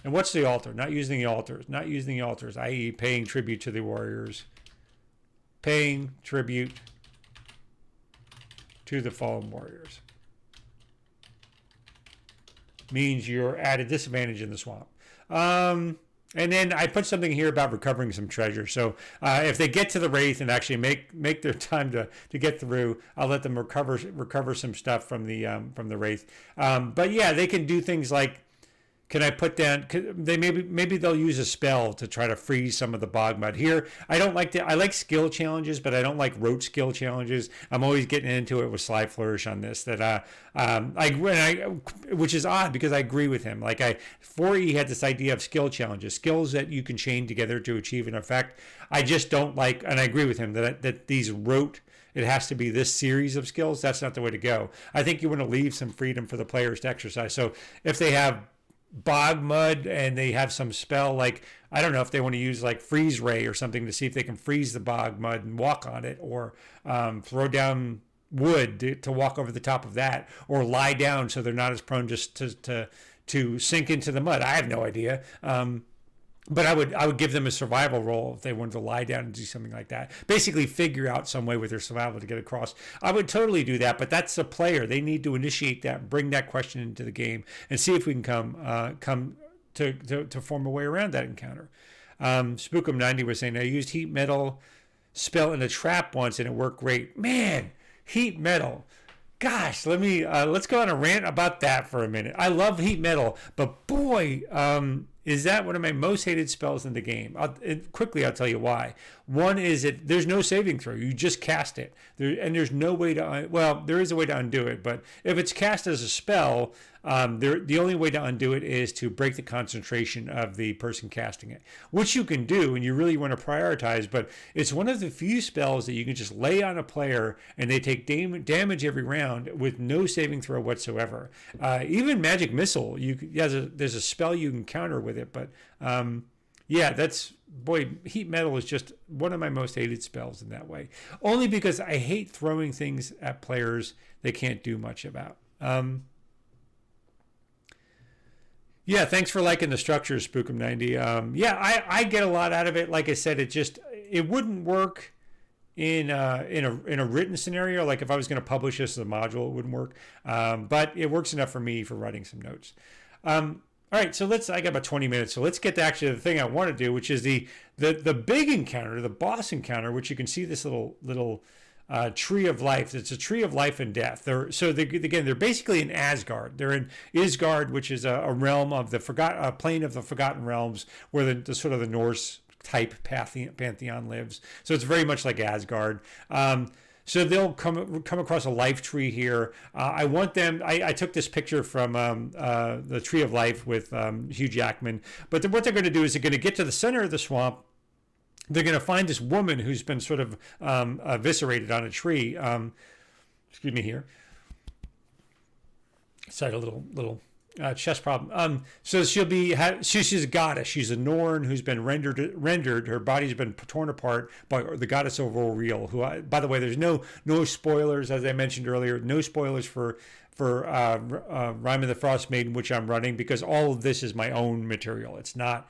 And what's the altar? Not using the altars, i.e. paying tribute to the warriors. Paying tribute to the fallen warriors means you're at a disadvantage in the swamp. And then I put something here about recovering some treasure. So if they get to the Wraith and actually make their time to get through, I'll let them recover some stuff from the Wraith. But yeah, they can do things like, can I put down? Maybe they'll use a spell to try to freeze some of the bog mud. Here, I like skill challenges, but I don't like rote skill challenges. I'm always getting into it with Sly Flourish on this. Which is odd because I agree with him. 4E had this idea of skill challenges, skills that you can chain together to achieve an effect. I just don't like, and I agree with him that these rote. It has to be this series of skills. That's not the way to go. I think you want to leave some freedom for the players to exercise. So if they have bog mud and they have some spell, I don't know if they want to use freeze ray or something to see if they can freeze the bog mud and walk on it, or throw down wood to walk over the top of that, or lie down so they're not as prone just to sink into the mud. I have no idea. but I would give them a survival role if they wanted to lie down and do something like that. Basically, figure out some way with their survival to get across. I would totally do that, but that's the player. They need to initiate that, bring that question into the game, and see if we can come to form a way around that encounter. Spookum90 was saying, I used heat metal spell in a trap once and it worked great. Man, heat metal. Gosh, let's go on a rant about that for a minute. I love heat metal, but boy, is that one of my most hated spells in the game. I'll tell you why. One is that there's no saving throw. You just cast it. There's no way to, well, there is a way to undo it, but if it's cast as a spell, the only way to undo it is to break the concentration of the person casting it, which you can do, and you really want to prioritize, but it's one of the few spells that you can just lay on a player and they take damage every round with no saving throw whatsoever. Even Magic Missile, there's a spell you can counter with it, but heat metal is just one of my most hated spells in that way, only because I hate throwing things at players they can't do much about. Thanks for liking the structure, Spookum90. I get a lot out of it. Like I said, it wouldn't work in a written scenario. Like if I was going to publish this as a module, it wouldn't work. But it works enough for me for writing some notes. All right, so I got about 20 minutes, so let's get to actually the thing I want to do, which is the big encounter, the boss encounter, which you can see this little tree of life. It's a tree of life and death. They're basically in Asgard. They're in Isgard, which is a realm of the plane of the Forgotten Realms, where the sort of the Norse type pantheon lives. So it's very much like Asgard. So they'll come across a life tree here. I took this picture from the Tree of Life with Hugh Jackman. But what they're going to do is they're going to get to the center of the swamp. They're going to find this woman who's been sort of eviscerated on a tree. Excuse me here. Sorry, a little chest problem. So she's a goddess. She's a Norn who's been rendered. Her body's been torn apart by the goddess of Oriel. Who, by the way, there's no spoilers, as I mentioned earlier. No spoilers for Rime of the Frost Maiden, which I'm running, because all of this is my own material. It's not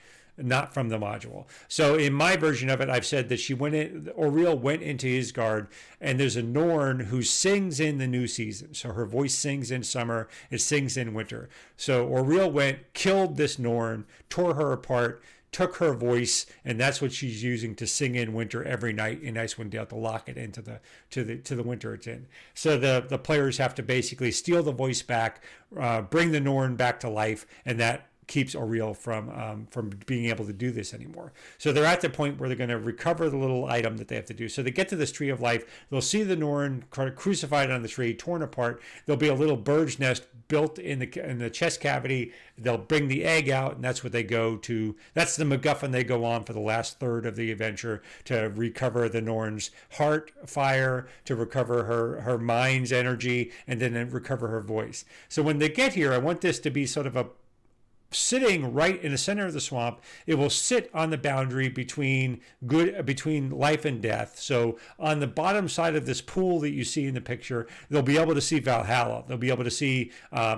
from the module. So in my version of it, I've said that Oriel went into Isgard, and there's a Norn who sings in the new season. So her voice sings in summer, it sings in winter. So Oriel killed this Norn, tore her apart, took her voice, and that's what she's using to sing in winter every night in Icewind Dale to lock it into the winter it's in. So the players have to basically steal the voice back, bring the Norn back to life, and that keeps Oriel from being able to do this anymore. So they're at the point where they're going to recover the little item that they have to do. So they get to this Tree of Life. They'll see the Norn crucified on the tree, torn apart. There'll be a little bird's nest built in the chest cavity. They'll bring the egg out, and that's what they go to. That's the MacGuffin they go on for the last third of the adventure, to recover the Norn's heart fire, to recover her mind's energy, and then recover her voice. So when they get here, I want this to be sort of sitting right in the center of the swamp. It will sit on the boundary between life and death. So on the bottom side of this pool that you see in the picture, they'll be able to see Valhalla. They'll be able to see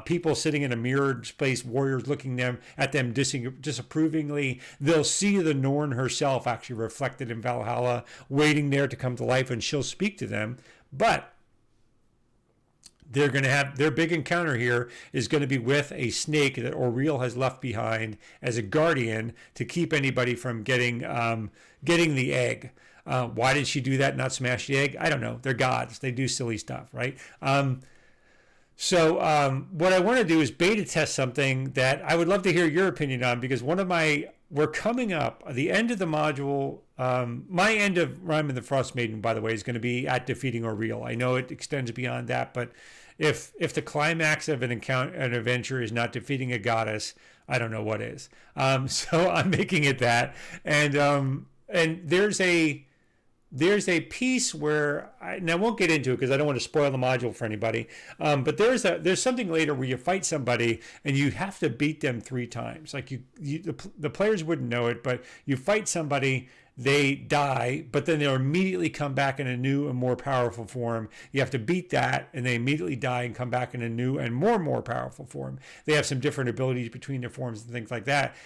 people sitting in a mirrored space, warriors looking at them disapprovingly. They'll see the Norn herself actually reflected in Valhalla, waiting there to come to life, and she'll speak to them. But they're going to have their big encounter here is going to be with a snake that Oriel has left behind as a guardian to keep anybody from getting the egg. Why did she do that? Not smash the egg? I don't know. They're gods. They do silly stuff, right? So what I want to do is beta test something that I would love to hear your opinion on, because we're coming up at the end of the module. My end of Rime of the Frost Maiden, by the way, is going to be at defeating Oriel. I know it extends beyond that, but if the climax of an adventure is not defeating a goddess, I don't know what is. So I'm making it that, and there's a piece where I won't get into it because I don't want to spoil the module for anybody. But there's something later where you fight somebody and you have to beat them 3 times. Like the players wouldn't know it, but you fight somebody, they die, but then they'll immediately come back in a new and more powerful form. You have to beat that, and they immediately die and come back in a new and more powerful form. They have some different abilities between their forms and things like that.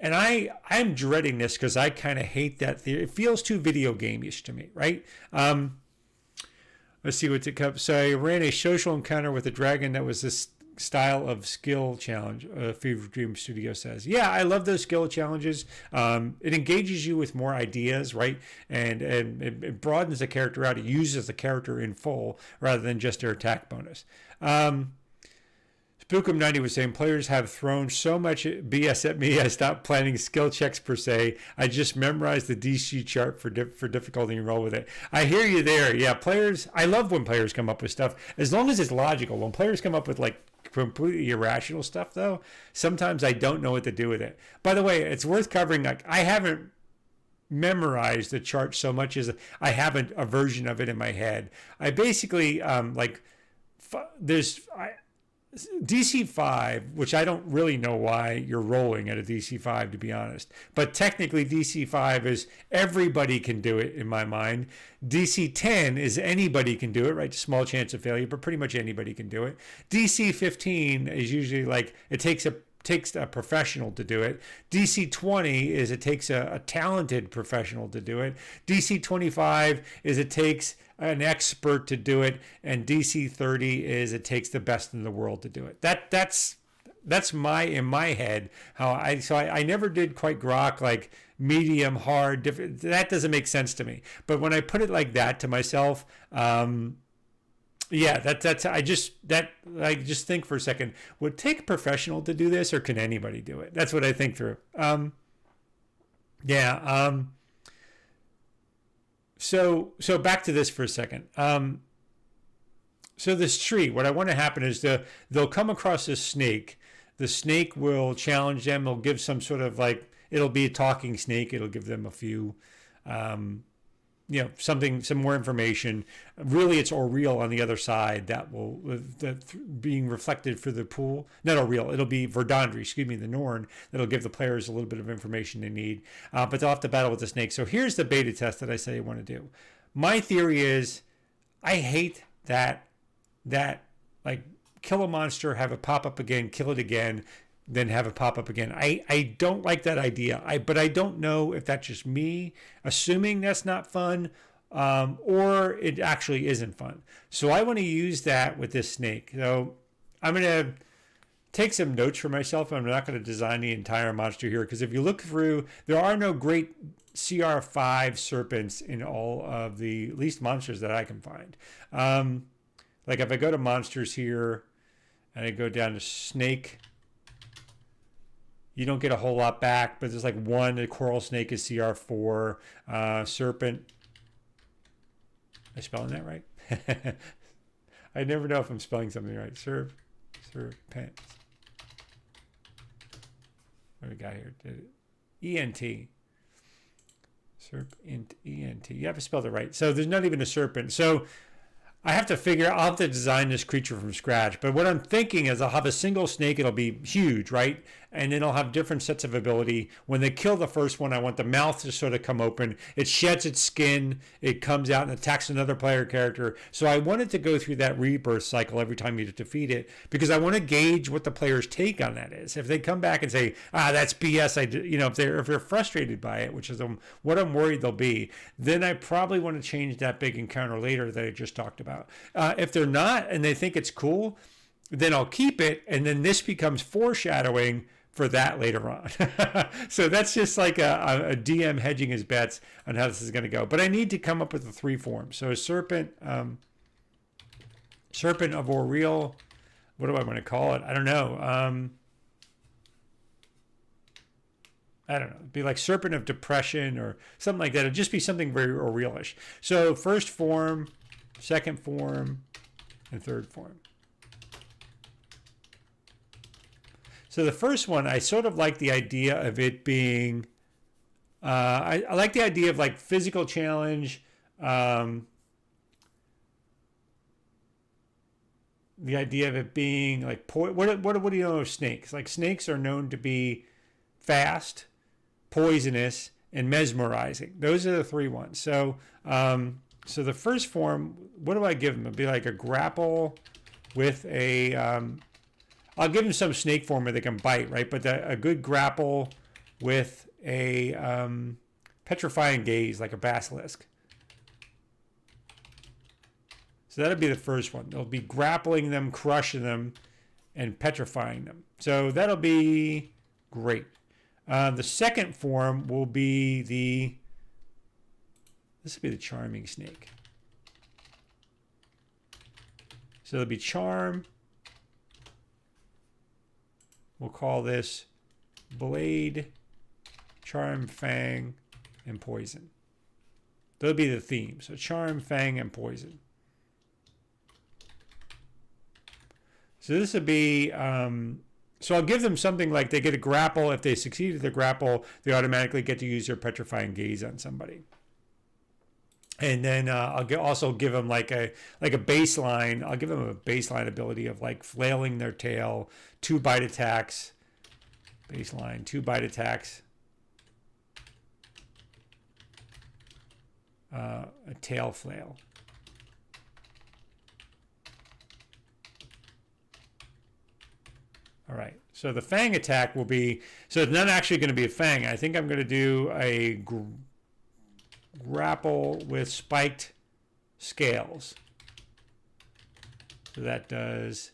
And I'm dreading this because I kind of hate that theory. It feels too video game-ish to me, right? Let's see what's it comes. So I ran a social encounter with a dragon that was this style of skill challenge, Fever Dream Studio says. Yeah, I love those skill challenges. It engages you with more ideas, right? And it broadens the character out. It uses the character in full rather than just their attack bonus. Spookum90 was saying, players have thrown so much BS at me, I stopped planning skill checks per se. I just memorized the DC chart for difficulty and roll with it. I hear you there. Yeah, players, I love when players come up with stuff, as long as it's logical. When players come up with like completely irrational stuff, though, sometimes I don't know what to do with it. By the way, it's worth covering. Like, I haven't memorized the chart so much as I have a version of it in my head. I basically, DC 5, which I don't really know why you're rolling at a DC 5, to be honest. But technically, DC 5 is everybody can do it in my mind. DC 10 is anybody can do it, right? Small chance of failure, but pretty much anybody can do it. DC 15 is usually like it takes a professional to do it. DC 20 is it takes a talented professional to do it. DC 25 is it takes an expert to do it, and DC 30 is it takes the best in the world to do it. That's in my head how I never did quite grok like medium, hard, different. That doesn't make sense to me. But when I put it like that to myself, yeah, I just think for a second, would it take a professional to do this, or can anybody do it? That's what I think through. So back to this for a second. So this tree, what I want to happen is they'll come across this snake. The snake will challenge them. They'll give some sort of like, it'll be a talking snake. It'll give them a few, some more information. Really, it's Oriel on the other side that being reflected for the pool. Not Oriel, it'll be Verdandri, the Norn, that'll give the players a little bit of information they need. But they'll have to battle with the snake. So here's the beta test that I say I want to do. My theory is, I hate that like kill a monster, have it pop up again, kill it again, then have it pop up again. I don't like that idea. But I don't know if that's just me assuming that's not fun, or it actually isn't fun. So I want to use that with this snake. So I'm going to take some notes for myself. I'm not going to design the entire monster here, because if you look through, there are no great CR5 serpents in all of the at least monsters that I can find. Like if I go to monsters here and I go down to snake, you don't get a whole lot back, but there's like one. The coral snake is CR4. Serpent. Am I spelling that right? I never know if I'm spelling something right. Serpent. What do we got here? ENT. Serpent. ENT. You have to spell it right. So there's not even a serpent. So I have to I'll have to design this creature from scratch. But what I'm thinking is I'll have a single snake. It'll be huge, right? And then I'll have different sets of ability. When they kill the first one, I want the mouth to sort of come open. It sheds its skin. It comes out and attacks another player character. So I wanted to go through that rebirth cycle every time you defeat it, because I want to gauge what the player's take on that is. If they come back and say, that's BS, if they're frustrated by it, which is what I'm worried they'll be, then I probably want to change that big encounter later that I just talked about. If they're not and they think it's cool, then I'll keep it, and then this becomes foreshadowing for that later on. So that's just like a DM hedging his bets on how this is going to go. But I need to come up with the 3 forms. So serpent of Oriel. What do I want to call it? I don't know. I don't know. It'd be like serpent of depression or something like that. It'd just be something very Orielish. So first form, second form, and third form. So the first one, I sort of like the idea of it being, I like the idea of like physical challenge, the idea of it being like, what do you know of snakes? Like snakes are known to be fast, poisonous, and mesmerizing. Those are the 3 ones. So, so the first form, what do I give them? It'd be like a grapple with a, I'll give them some snake form where they can bite, right? But a good grapple with a petrifying gaze, like a basilisk. So that'll be the first one. They'll be grappling them, crushing them, and petrifying them. So that'll be great. The second form will be this will be the charming snake. So there'll be charm. We'll call this blade, charm, fang, and poison. That'll be the theme. So charm, fang, and poison. So this would be, so I'll give them something like they get a grapple. If they succeed at the grapple, they automatically get to use their petrifying gaze on somebody. And then I'll also give them like a baseline. I'll give them a baseline ability of like flailing their tail, 2 bite attacks, baseline, 2 bite attacks, a tail flail. All right, so the fang attack will be, so it's not actually going to be a fang. I think I'm going to do a grapple with spiked scales. So that does,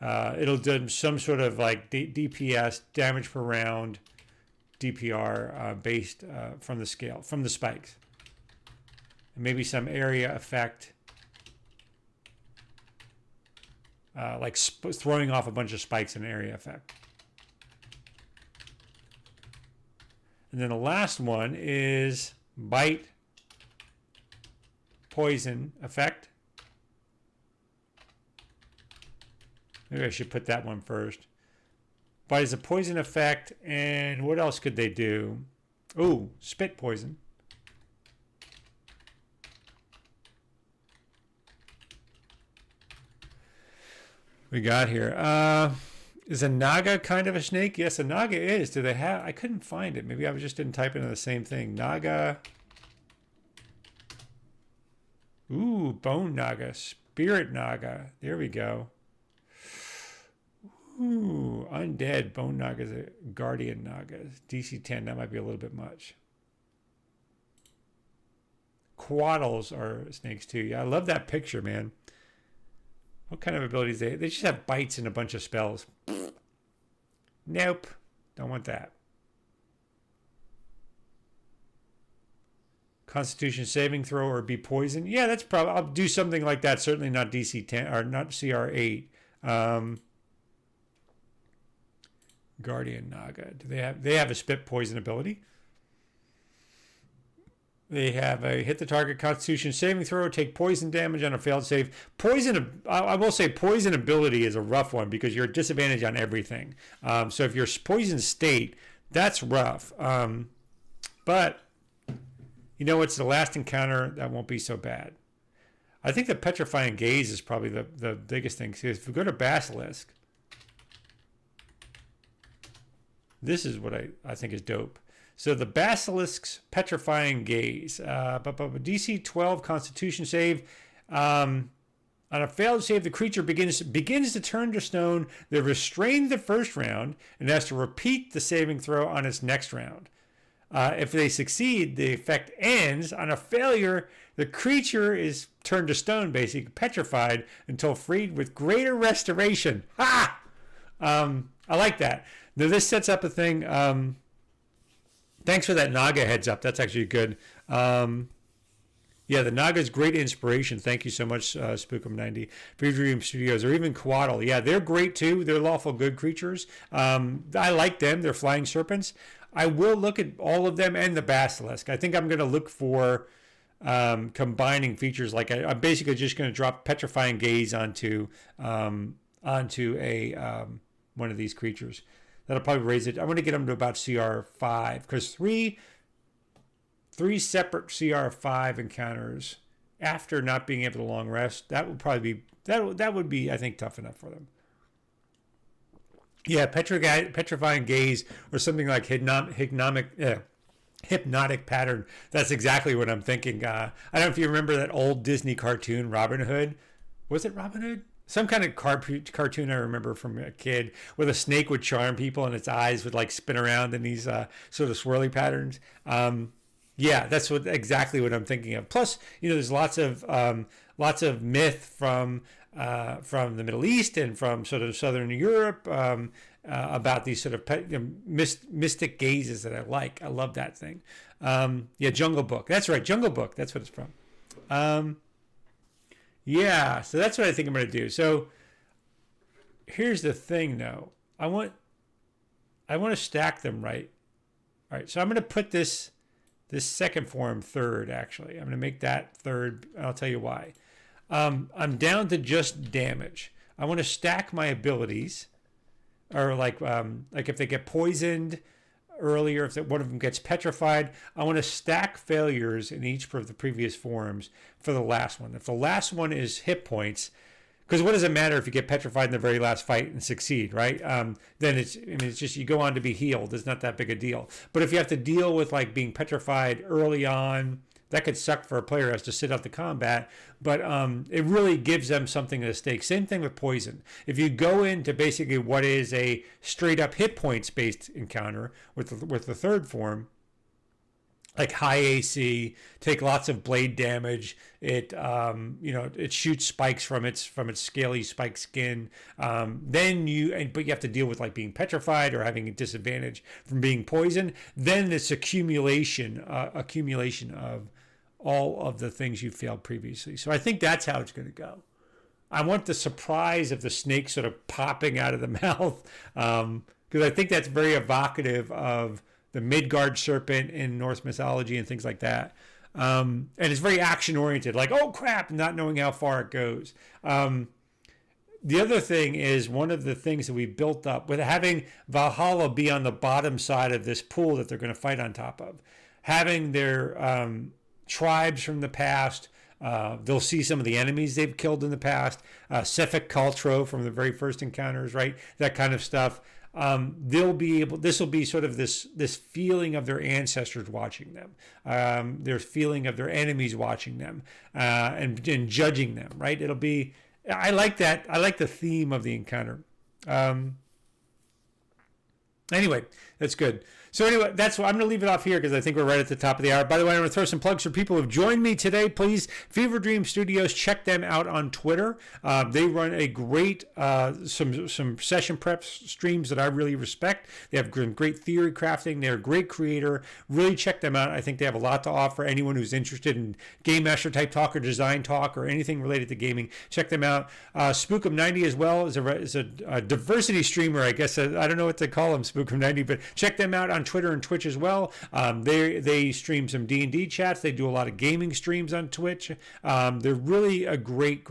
it'll do some sort of like DPS, damage per round, DPR based from the scale, from the spikes. And maybe some area effect. Like throwing off a bunch of spikes in an area effect. And then the last one is bite, poison effect. Maybe I should put that one first. Bite is a poison effect, and what else could they do? Ooh, spit poison. We got here. Is a naga kind of a snake? Yes, a naga is. Do they have? I couldn't find it. Maybe I just didn't type into the same thing. Naga. Ooh, bone naga. Spirit naga. There we go. Ooh, undead. Bone naga is a guardian naga. DC 10. That might be a little bit much. Quaddles are snakes too. Yeah, I love that picture, man. What kind of abilities they just have bites and a bunch of spells. Nope. Don't want that. Constitution saving throw or be poisoned. Yeah, that's probably, I'll do something like that. Certainly not DC 10 or not CR 8. Guardian Naga. Do they have a spit poison ability? They have a hit the target Constitution saving throw, take poison damage on a failed save. Poison, I will say poison ability is a rough one because you're at disadvantage on everything. So if you're poison state, that's rough. But you know, it's the last encounter that won't be so bad. I think the petrifying gaze is probably the biggest thing. So if we go to Basilisk, this is what I think is dope. So the Basilisk's petrifying gaze, DC 12 Constitution save. On a failed save, the creature begins to turn to stone. They're restrained the first round and has to repeat the saving throw on its next round. If they succeed, the effect ends. On a failure, the creature is turned to stone, basically petrified, until freed with greater restoration. Ha! I like that. Now this sets up a thing. Thanks for that Naga heads up. That's actually good. Yeah, the Naga is great inspiration. Thank you so much, Spookum90. Free Dream Studios, or even Quaddle. Yeah, they're great too. They're lawful good creatures. I like them. They're flying serpents. I will look at all of them and the Basilisk. I think I'm going to look for combining features. Like I'm basically just going to drop Petrifying Gaze onto a one of these creatures. That'll probably raise it. I want to get them to about CR5 because three separate CR5 encounters after not being able to long rest. That would probably be that would be I think tough enough for them. Yeah, petrifying gaze or something like hypnotic pattern. That's exactly what I'm thinking. I don't know if you remember that old Disney cartoon Robin Hood. Was it Robin Hood? some kind of cartoon I remember from a kid where the snake would charm people and its eyes would like spin around in these sort of swirly patterns. Yeah, that's exactly what I'm thinking of. Plus, there's lots of myth from the Middle East and from sort of Southern Europe about these sort of mystic gazes that I like. I love that thing. Yeah, Jungle Book. That's right, Jungle Book. That's what it's from. Yeah, so that's what I think I'm going to do. So here's the thing, though. I want to stack them right. All right, so I'm going to put this second form third, actually. I'm going to make that third, and I'll tell you why. I'm down to just damage. I want to stack my abilities, or like if they get poisoned earlier, if one of them gets petrified, I want to stack failures in each of the previous forms for the last one. If the last one is hit points, because what does it matter if you get petrified in the very last fight and succeed, right? Then it's just you go on to be healed. It's not that big a deal. But if you have to deal with like being petrified early on, that could suck for a player who has to sit out the combat, but it really gives them something at stake. Same thing with poison. If you go into basically what is a straight up hit points based encounter with the third form, like high AC, take lots of blade damage. It shoots spikes from its scaly spiked skin. But you have to deal with like being petrified or having a disadvantage from being poisoned. Then this accumulation of all of the things you failed previously. So I think that's how it's going to go. I want the surprise of the snake sort of popping out of the mouth, because I think that's very evocative of the Midgard serpent in Norse mythology and things like that. And it's very action oriented, like, oh crap, not knowing how far it goes. The other thing is one of the things that we built up with having Valhalla be on the bottom side of this pool that they're going to fight on top of, having their tribes from the past. They'll see some of the enemies they've killed in the past. Sefik Kaltro from the very first encounters, right? That kind of stuff. They'll be able. This will be sort of this feeling of their ancestors watching them. Their feeling of their enemies watching them and judging them. Right? It'll be. I like that. I like the theme of the encounter. Anyway, that's good. So anyway, that's what I'm going to leave it off here because I think we're right at the top of the hour. By the way, I'm going to throw some plugs for people who have joined me today. Please, Fever Dream Studios, check them out on Twitter. They run a great some session prep streams that I really respect. They have great theory crafting. They're a great creator. Really check them out. I think they have a lot to offer. Anyone who's interested in game master type talk or design talk or anything related to gaming, check them out. Spookum90 as well is a diversity streamer. I guess I don't know what to call them, Spookum90, but check them out on Twitter and Twitch as well. They stream some D&D chats. They do a lot of gaming streams on Twitch. They're really a great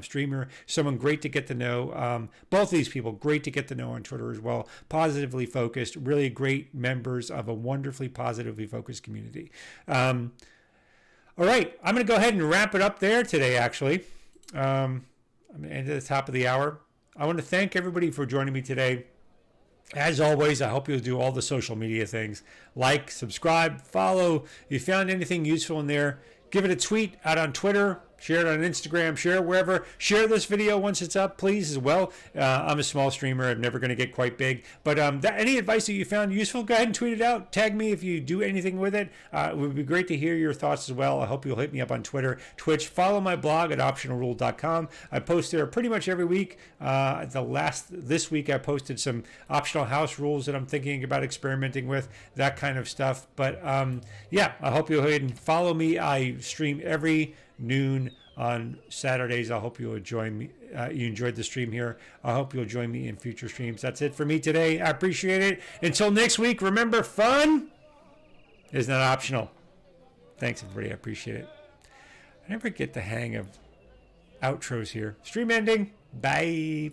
streamer. Someone great to get to know. Both of these people great to get to know on Twitter as well. Positively focused, really great members of a wonderfully positively focused community. All right, I'm going to go ahead and wrap it up there today, actually. I'm going to end at the top of the hour. I want to thank everybody for joining me today. As always, I hope you'll do all the social media things. Like, subscribe, follow. If you found anything useful in there, give it a tweet out on Twitter. Share it on Instagram. Share it wherever. Share this video once it's up, please, as well. I'm a small streamer. I'm never going to get quite big. But any advice that you found useful, go ahead and tweet it out. Tag me if you do anything with it. It would be great to hear your thoughts as well. I hope you'll hit me up on Twitter, Twitch. Follow my blog at optionalrule.com. I post there pretty much every week. This week I posted some optional house rules that I'm thinking about experimenting with, that kind of stuff. But yeah, I hope you'll go ahead and follow me. I stream every noon on Saturdays. I hope you'll join me. You enjoyed the stream here. I hope you'll join me in future streams. That's it for me today. I appreciate it. Until next week, remember, fun is not optional. Thanks, everybody. I appreciate it. I never get the hang of outros here. Stream ending. Bye.